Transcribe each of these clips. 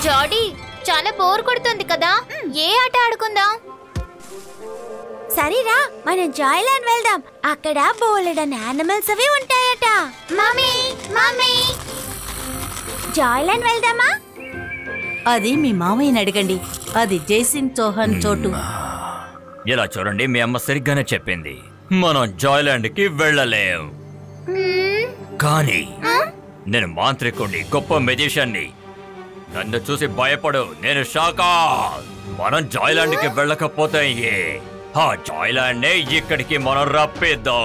జాడీ చాలా బోర్ కొడుతుంది కదా, ఏ ఆట ఆడుకుందాం? సరేరా, మనం జాయ్లాండ్ వెళ్దాం. అక్కడ బోలెడన్ యానిమల్స్ అవి ఉంటాయట. మమ్మీ మమ్మీ జాయ్లాండ్ వెళ్దామా? అది మీ మామయ్యని అడగండి. అది జైసింగ్ చౌహాన్ చోటు. ఇలా చూడండి, మీ అమ్మ సరిగ్గానే చెప్పింది. మనం జాయ్లాండ్ కి వెళ్ళలేం. కానీ నేను మాంత్రికుడిని, గొప్ప మెజిషియన్ని. నన్ను చూసి భయపడు, నేను షాకా. మనం జాయ్లాండ్ కి వెళ్ళకపోతే ఆ జాయ్లాండ్ నే ఇక్కడికి మనం రప్పిద్దాం.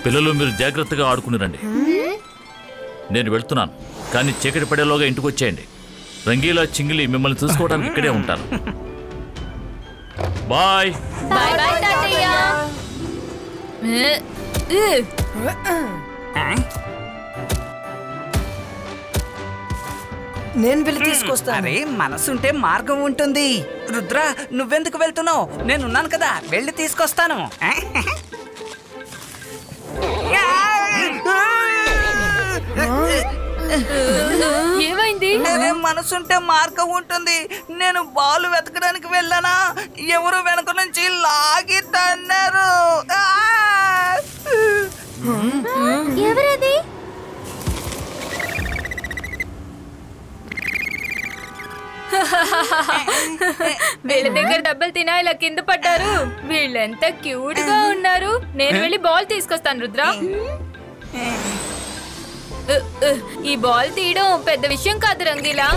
పిల్లలు, మీరు జాగ్రత్తగా ఆడుకుని రండి. నేను వెళ్తున్నాను, కానీ చీకటి పడేలోగా ఇంటికి వచ్చేయండి. రంగీలా చింగిలి మిమ్మల్ని చూసుకోవడానికి ఇక్కడే ఉంటాను. బాయ్. బాయ్ బాయ్ తాతయ్య. నేను వెళ్ళి తీసుకొస్తాను. అరే, మనసుంటే మార్గం ఉంటుంది. రుద్ర, నువ్వెందుకు వెళ్తున్నావు? నేనున్నాను కదా, వెళ్ళి తీసుకొస్తాను. ఏమైంది? అరే, మనసుంటే మార్గం ఉంటుంది. నేను బాలు వెతకడానికి వెళ్ళానా, ఎవరు వెనక నుంచి లాగి తన్నారు. ఎవరది? వీళ్ళ దగ్గర డబ్బులు తినా ఇలా కింద పడ్డారు. వీళ్ళెంత క్యూట్ గా ఉన్నారు. నేను వెళ్ళి బాల్ తీసుకొస్తాను రుద్ర. ఈ బాల్ తీయడం పెద్ద విషయం కాదు రంగీలా.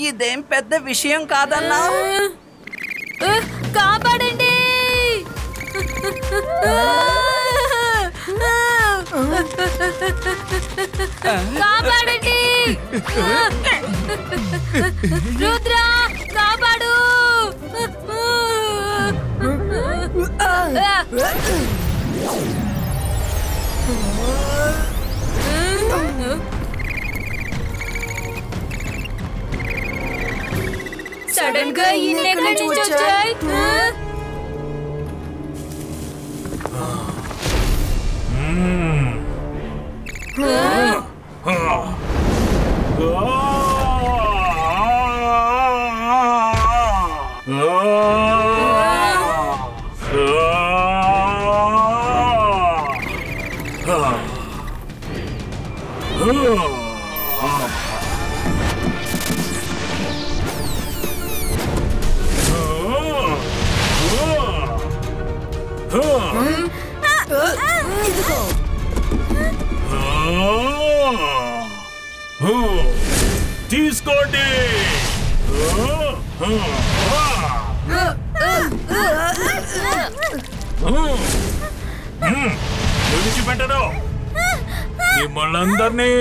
ఇదేం పెద్ద విషయం కాదన్నా. కాపాడండి. కాపాడండి. రుద్ర, కాపాడు. సడన్ గా ఎక్కడి నుంచి వచ్చాయి? తీసుకోండి. విడిచిపెట్టను మిమ్మల్ని అందరినీ.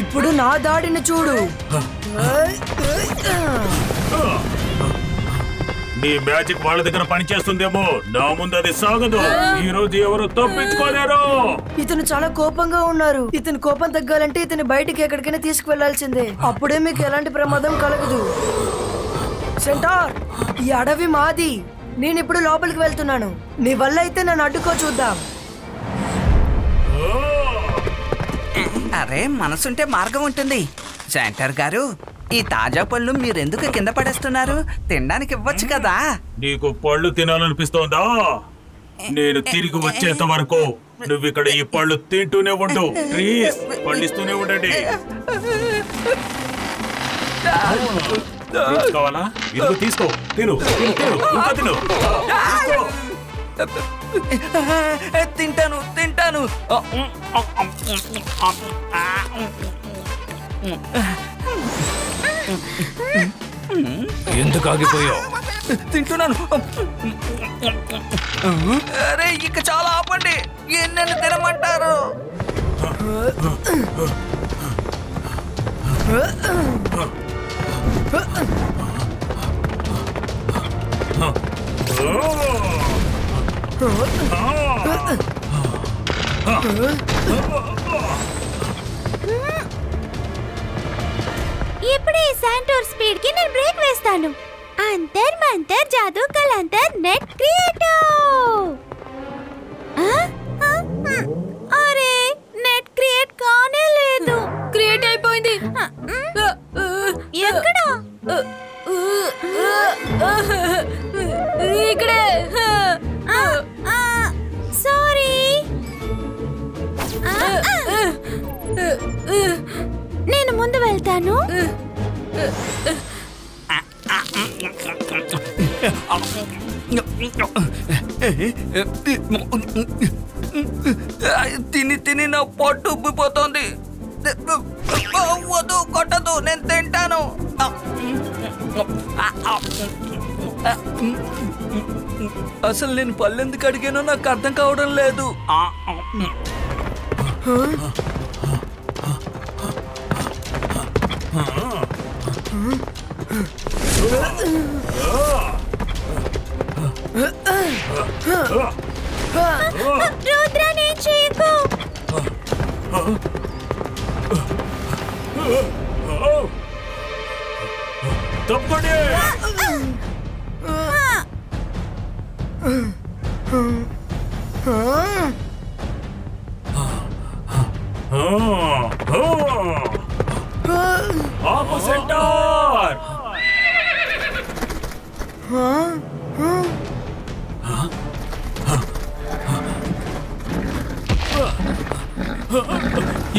ఇప్పుడు నా దాడిని చూడు. నీ మ్యాజిక్ వాళ్ళ దగ్గర పనిచేస్తుందేమో, నా ముందు అది సాగదు. ఈ రోజు ఎవరు తప్పించుకోలేరు. ఇతను చాలా కోపంగా ఉన్నారు. ఇతని కోపం తగ్గాలంటే ఇతని బయటికి ఎక్కడికైనా తీసుకువెళ్లాల్సిందే. అప్పుడే మీకు ఎలాంటి ప్రమాదం కలగదు. సెంటార్, ఈ అడవి మాది. నేను ఇప్పుడు లోపలికి వెళ్తున్నాను. నీ వల్ల అయితే నన్ను అడ్డుకో, చూద్దాం. అరే, మనసుంటే మార్గం ఉంటుంది. సెంటర్ గారు, ఈ తాజా పళ్ళు మీరెందుకు కింద పడేస్తున్నారు? తినడానికి ఇవ్వచ్చు కదా. నీకు పళ్ళు తినాలనిపిస్తోందా? నేను తిరిగి వచ్చేంత వరకు నువ్వు ఇక్కడ ఈ పళ్ళు తింటూనే ఉండు. ప్లీజ్, పండిస్తూనే ఉండండి. కావాలా? ఇదిగో తీసుకో, తిను తిను తిను, ఇంకా తిను. తింటాను తింటాను. ఎందుకు ఆగిపోయావు? తింటున్నాను. అరే ఇక చాలా ఆపండి, ఎన్నెన్ని తినమంటారు? ఇప్పుడు ఈ శాంటోర్ స్పీడ్ కి నేను బ్రేక్ వేస్తాను. అంతర్ మంతర్ జాదూ కలంతర్ నెట్ క్రియేటో. అరే నెట్ క్రియేట్ కానే లేదు. క్రియేట్ అయిపోయింది. ఎక్కడ? ఇక్కడే. సారీ. నేను ముందు వెళ్తాను. తిని తిని నా పొట్టు ఉబ్బిపోతుంది. వద్దు, కొట్టదు, నేను తింటాను. అసలు నేను పళ్ళెందుకు అడిగానో నాకు అర్థం కావడం లేదు. రుద్ర నేను చేయకు. తప్పండి. ఆపు సెంటర్.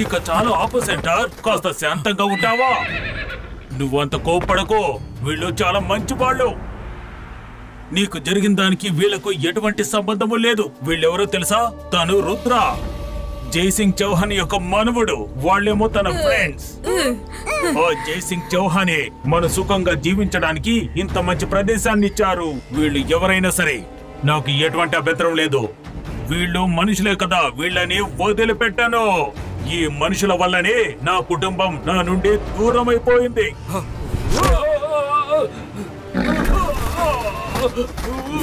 ఇక చాలా ఆపు సెంటర్, కాస్త శాంతంగా ఉంటావా? నువ్వంత కోప్పడకు, వీళ్ళు చాలా మంచి వాళ్ళు. నీకు జరిగిన దానికి వీళ్లకు ఎటువంటి సంబంధము లేదు. వీళ్ళెవరో తెలుసా? తను రుద్ర, జైసింగ్ చౌహాన్ యొక్క మనవడు. వాళ్ళేమో తన ఫ్రెండ్స్. ఓ జైసింగ్ చౌహానే మన సుఖంగా జీవించడానికి ఇంత మంచి ప్రదేశాన్ని ఇచ్చారు. వీళ్ళు ఎవరైనా సరే నాకు ఎటువంటి అభ్యంతరం లేదు. వీళ్ళు మనుషులే కదా, వీళ్ళని వదిలిపెట్టాను. ఈ మనుషుల వల్లనే నా కుటుంబం నా నుండి దూరమైపోయింది.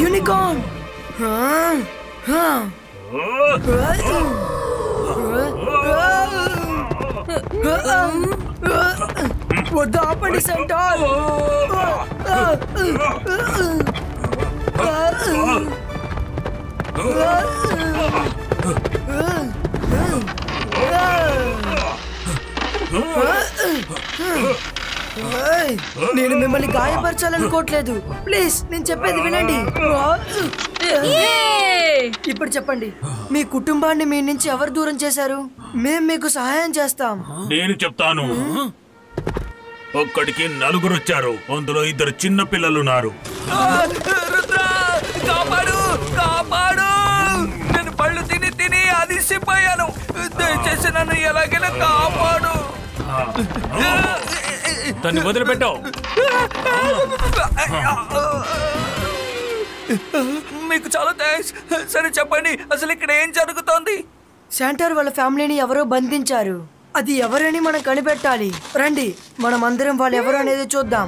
యూనికార్న్. వద్దు, ఆపండి సెంటార్. నేను మిమ్మల్ని గాయపరచాలనుకోవట్లేదు. ప్లీజ్ నేను చెప్పేది వినండి. ఇప్పుడు చెప్పండి, మీ కుటుంబాన్ని మీ నుంచి ఎవరు దూరం చేశారు? మేము మీకు సహాయం చేస్తాం. నేను చెప్తాను. ఒక్కడికి 4 వచ్చారు, అందులో 2 చిన్న పిల్లలున్నారు. కాపాడు, కాపాడు. నేను పళ్ళు తిని తిని అలిసిపోయాను. దయచేసి నన్ను ఎలాగైనా కాపాడు. దాన్ని వదిలిపెట్టావు. మీకు చాలా థ్యాంక్స్. సరే చెప్పండి, అసలు ఇక్కడ ఏం జరుగుతోంది? శాంటార్ వాళ్ళ ఫ్యామిలీని ఎవరో బంధించారు. అది ఎవరని మనం కనిపెట్టాలి. రండి, మనం అందరం వాళ్ళు ఎవరు అనేది చూద్దాం.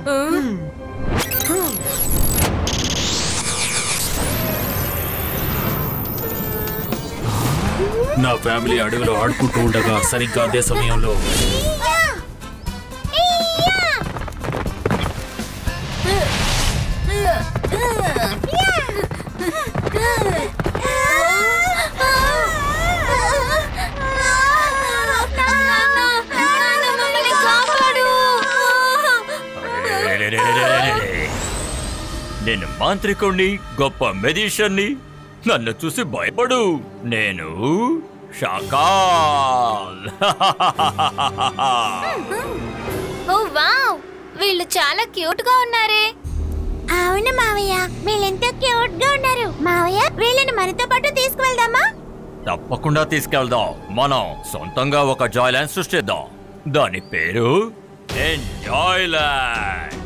నా ఫ్యామిలీ అడవిలో ఆడుకుంటూ ఉండగా సరిగ్గా అదే సమయంలో నేను మాంత్రికుణ్ణి, గొప్ప మెజిషియన్ని. నన్ను చూసి భయపడు, నేను షాకాల్. ఓ వావ్, వీళ్ళు చాలా క్యూట్ గా ఉన్నారే. అవును మావయ్య, వీళ్ళెంతో క్యూట్ గా ఉన్నారు. మావయ్య, వీళ్ళని మనతో పాటు తీసుకువెళ్దామా? తప్పకుండా తీసుకెళ్దాం. మనం సొంతంగా ఒక జాయ్లాండ్ సృష్టిద్దాం. దాని పేరు ఎంజాయ్లాండ్.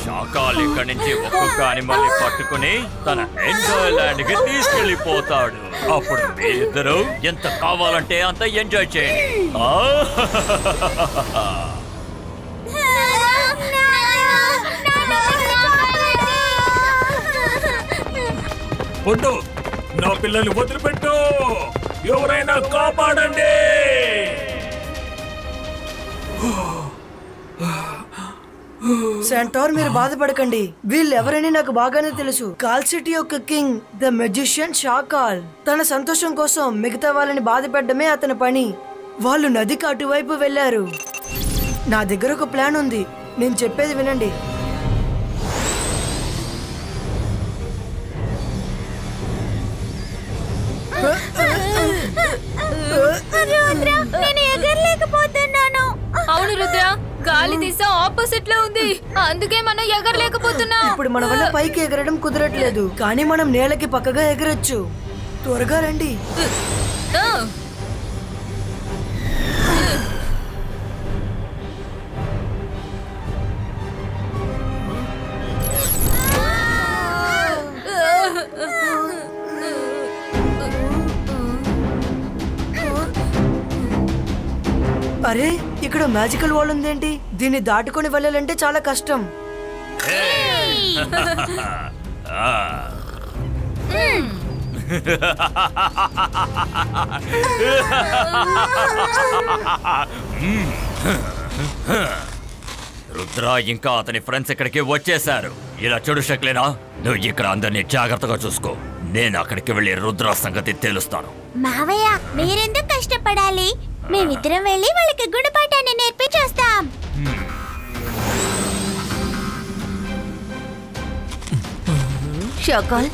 శాకాలు ఇక్కడి నుంచి ఒక్కొక్క అనిమల్ని పట్టుకుని తన ఎంజాయ్ ల్యాండ్ కి తీసుకెళ్లిపోతాడు. అప్పుడు మీరిద్దరూ ఎంత కావాలంటే అంత ఎంజాయ్ చేయండి. వద్దు, నా పిల్లల్ని వదిలిపెట్టు. ఎవరైనా కాపాడండి. సెంటార్, మీరు బాధపడకండి. వీళ్ళు ఎవరని నాకు బాగానే తెలుసు. కాల్ సిటీ యొక్క కింగ్ ద మెజిషియన్ షాకాల్. తన సంతోషం కోసం మిగతా వాళ్ళని బాధ పెట్టడమే అతని పని. వాళ్ళు నదికి అటువైపు వెళ్ళారు. నా దగ్గర ఒక ప్లాన్ ఉంది, నేను చెప్పేది వినండి. నేను ఎగరలేకపోతున్నాను. అవును రుద్ర, గాలి దిశ ఆపోజిట్ లో ఉంది, అందుకే మనం ఎగరలేకపోతున్నాం. ఇప్పుడు మన వల్ల పైకి ఎగరడం కుదరట్లేదు, కానీ మనం నేలకి పక్కగా ఎగరొచ్చు. త్వరగా రండి. అరే, ఇక్కడ మ్యాజికల్ వాల్ ఉందేంటి? దీన్ని దాటుకొని వెళ్ళాలంటే చాలా కష్టం. రుద్ర ఇంకా అతని ఫ్రెండ్స్ ఇక్కడికి వచ్చేసారు. ఇలా చూడు శక్లేనా, నువ్వు ఇక్కడ అందరినీ జాగ్రత్తగా చూసుకో. నేను అక్కడికి వెళ్ళి రుద్ర సంగతి తెలుస్తాను. మావయ్య, మీరెందుకు కష్టపడాలి? మేమిద్దరం వెళ్ళి వాళ్ళకి గుణపాఠాన్ని నేర్పించేస్తాం. షాకాల్,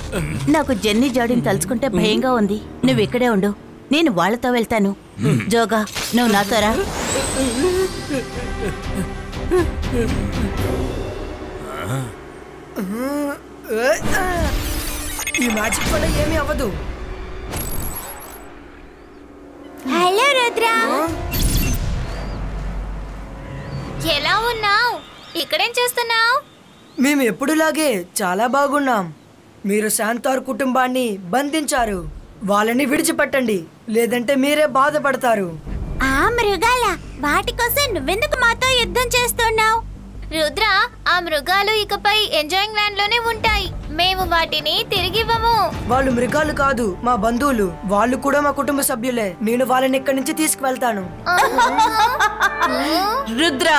నాకు జెన్నీ జాడీని తలుచుకుంటే భయంగా ఉంది. నువ్వు ఇక్కడే ఉండు, నేను వాళ్ళతో వెళ్తాను. జోగా, నువ్వు నాతో రా. ఈ మ్యాజిక్ వల్ల ఏమీ అవ్వదు. హలో రుద్ర, ఎలా ఉన్నావు? ఇక్కడేం చేస్తున్నావు? మేము ఎప్పుడులాగే చాలా బాగున్నాం. మీరు శాంతార్ కుటుంబాన్ని బంధించారు. వాళ్ళని విడిచిపెట్టండి, లేదంటే మీరే బాధపడతారు. ఆ మృగాల, వాటి కోసం నువ్వెందుకు మాతో యుద్ధం చేస్తున్నావు? రుద్ర, ఆ మృగాలు ఇకపై ఎంజాయింగ్ ల్యాండ్ లోనే ఉంటాయి. మేము వాటిని తిరిగివ్వము. వాళ్ళు మృగాలు కాదు, మా బంధువులు. వాళ్ళు కూడా మా కుటుంబ సభ్యులే. నేను వాళ్ళని ఇక్కడి నుంచి తీసుకువెళ్తాను. రుద్ర,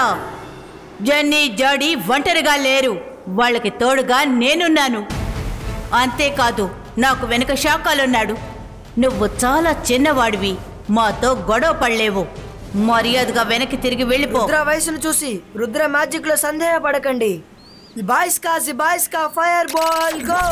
జెన్నీ జాడీ ఒంటరిగా లేరు, వాళ్ళకి తోడుగా నేనున్నాను. అంతేకాదు, నాకు వెనుక శాఖలున్నాడు. నువ్వు చాలా చిన్నవాడివి, మాతో గొడవ పడలేవు. మర్యాదగా వెనక్కి తిరిగి వెళ్ళిపో. రుద్ర వయసును చూసి రుద్ర మ్యాజిక్ లో సందేహపడకండి. జిబాయిస్కా ఫైర్ బాల్ గో.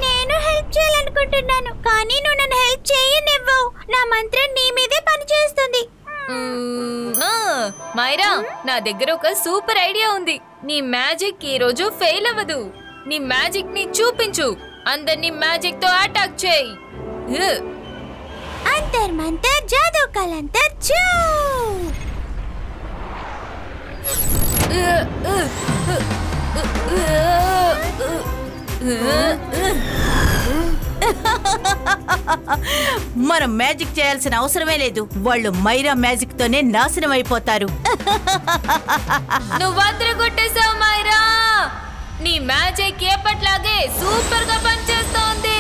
నేను హెల్ప్ చేయాలనుకుంటున్నాను, కానీ నువ్వు నన్ను హెల్ప్ చేయనివ్వవు. నా మంత్రం నీ మీదే పనిచేస్తుంది. మైరా, నా దగ్గర ఒక సూపర్ ఐడియా ఉంది. నీ మ్యాజిక్ ఈ రోజు ఫెయిల్ అవ్వదు. నీ మ్యాజిక్ ని చూపించు. అందరినీ మ్యాజిక్ తో అటాక్ చేయి. అంతర్ మంతర్ జాదూ కలంతర్ చూ. మనం మ్యాజిక్ చేయాల్సిన అవసరమే లేదు. వాళ్ళు మైరా మ్యాజిక్ తోనే నాశనం అయిపోతారు. నువ్వు అదరగొట్టేసావు మైరా. నీ మ్యాజిక్ ఎప్పట్లాగే సూపర్ గా పనిచేస్తోంది.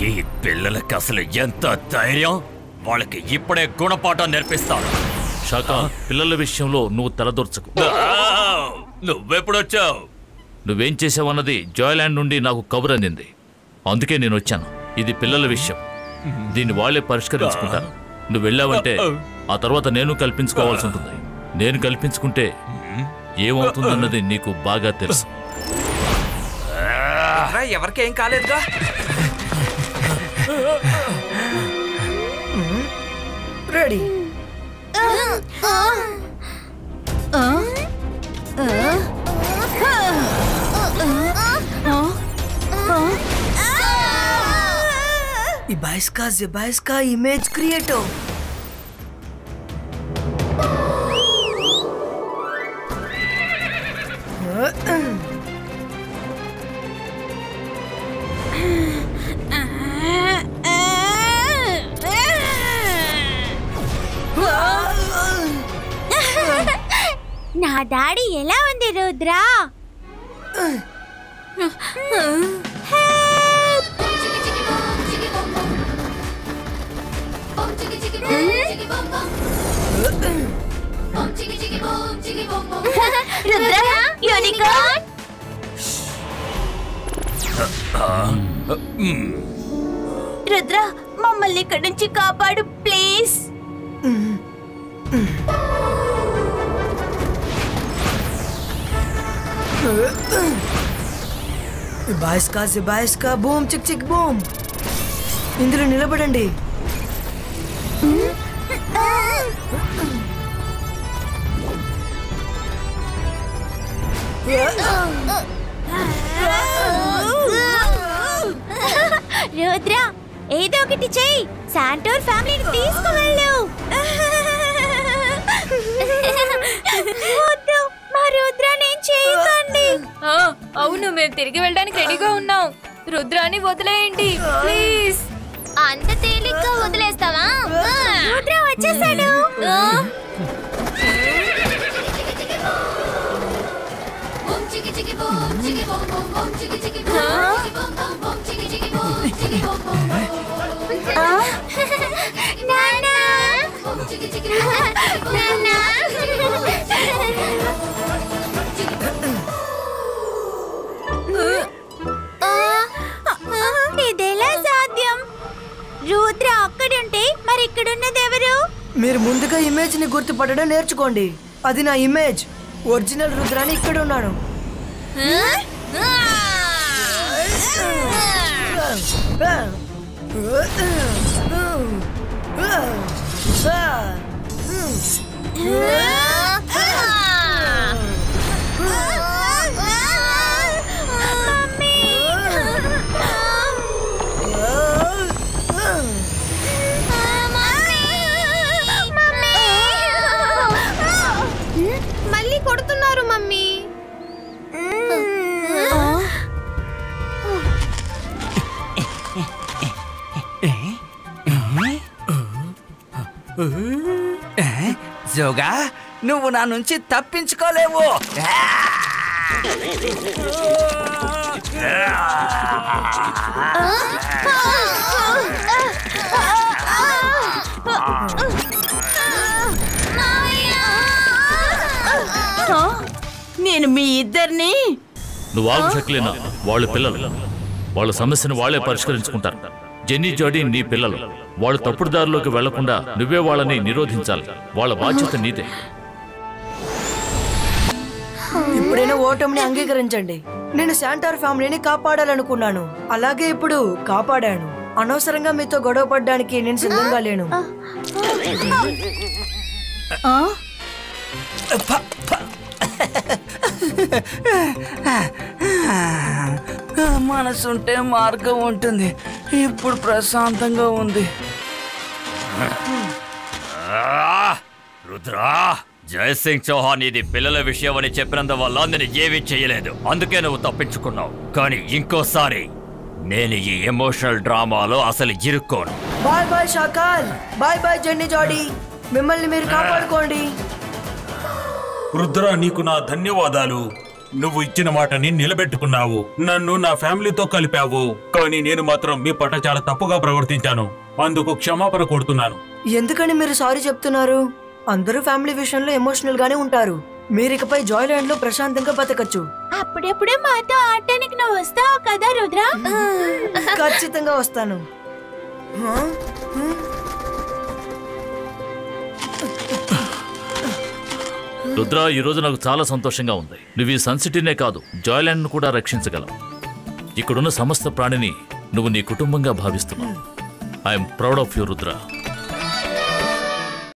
ఈ పిల్లలకి అసలు ఎంత ధైర్యం! వాళ్ళకి ఇప్పుడే గుణపాఠం నేర్పిస్తాను. శాఖ, పిల్లల విషయంలో నువ్వు తలదూర్చకు. నువ్వెప్పుడొచ్చావు? నువ్వేం చేసావన్నది జాయ్లాండ్ నుండి నాకు కబురు అందింది. అందుకే నేను వచ్చాను. ఇది పిల్లల విషయం, దీన్ని వాళ్లే పరిష్కరించుకుంటాను. నువ్వు వెళ్ళావంటే ఆ తర్వాత నేను కల్పించుకోవాల్సి ఉంటుంది. నేను కల్పించుకుంటే ఏమవుతుందన్నది నీకు బాగా తెలుసు. ఎవరికేం కాలేదుగా. రెడీ. इबाइस का इमेज क्रिएटो. నా డాడీ ఎలా ఉంది రుద్రా? రుద్రా, యూనికార్న్. రుద్రా, మమ్మల్ని ఇక్కడి నుంచి కాపాడు ప్లీజ్. ఇబాయిస్ కా బూమ్ చిక్ చిక్ బూమ్. ఇందులో నిలబడండి. రుద్రా, ఏదో ఒకటి చెయ్యి. శాంటోర్ ఫ్యామిలీని తీసుకువెళ్ళు. వద్దు, మా రుద్రాని ఏం చేయకండి. అవును, మేము తిరిగి వెళ్ళడానికి రెడీగా ఉన్నాం. రుద్రాని వదిలేయండి ప్లీజ్. అంత తేలిగ్గా వదిలేస్తావా? రుద్రా వచ్చేసాడు. ఇదెలా సాధ్యం? రుద్ర అక్కడుంటే మరి ఇక్కడున్నది ఎవరు? మీరు ముందుగా ఇమేజ్ ని గుర్తుపట్టడం నేర్చుకోండి. అది నా ఇమేజ్. ఒరిజినల్ రుద్రాని ఇక్కడ ఉన్నాను. మళ్ళీ కొడుతున్నారు మమ్మీ. జోగా, నువ్వు నా నుంచి తప్పించుకోలేవు. నేను మీ ఇద్దరిని. నువ్వు ఆగు షక్లీనా. వాళ్ళ పిల్లలు, వాళ్ళ సమస్యను వాళ్ళే పరిష్కరించుకుంటారు. జెన్నీ జోడీ నీ పిల్లలు. వాళ్ళు తప్పుడు దారిలోకి వెళ్లకుండా నువ్వే వాళ్ళని నిరోధించాలి. వాళ్ళ బాధ్యత నీదే. ఇప్పుడైనా ఓటమిని అంగీకరించండి. నేను శాంటార్ ఫ్యామిలీని కాపాడాలనుకున్నాను, అలాగే ఇప్పుడు కాపాడాను. అనవసరంగా మీతో గొడవ పడ్డానికి నేను సిద్ధంగా లేను. మనసుంటే మార్గం ఉంటుంది. ఇప్పుడు ప్రశాంతంగా ఉంది. రుద్రా, జయసింగ్ చౌహాన్ ఇది పిల్లల విషయం అని చెప్పినందువల్ల నేను ఏమీ చేయలేదు. అందుకే నువ్వు తప్పించుకున్నావు. కానీ ఇంకోసారి నేను ఈ ఎమోషనల్ డ్రామాలో అసలు ఇరుక్కోను. Bye bye Shakal. Bye bye Jenny జోడీ. మిమ్మల్ని మీరు కాపాడుకోండి. రుద్ర, నీకు నా ధన్యవాదాలు. నువ్వు ఇచ్చిన మాటని నిలబెట్టుకున్నావు. నన్ను నా ఫ్యామిలీతో కలిపావు. కానీ నేను మాత్రం మీ పట్ల చాలా తప్పుగా ప్రవర్తించాను. అందుకు క్షమాపణ కోరుతున్నాను. ఎందుకని మీరు సారీ చెప్తున్నారు? అందరూ ఫ్యామిలీ విషయంలో ఎమోషనల్ గానే ఉంటారు. మీరికపై జాయ్లాండ్ లో ప్రశాంతంగా బతకచ్చు. అప్పుడప్పుడు మాతో ఆడటానికి నువ్వు వస్తావు కదా రుద్ర? ఖచ్చితంగా వస్తాను. రుద్ర, ఈ రోజు నాకు చాలా సంతోషంగా ఉంది. నువ్వు ఈ సన్ సిటీనే కాదు, జాయ్లాండ్ ను కూడా రక్షించగలవు. ఇక్కడున్న సమస్త ప్రాణిని నువ్వు నీ కుటుంబంగా భావిస్తున్నావు. I'm proud of you Rudra.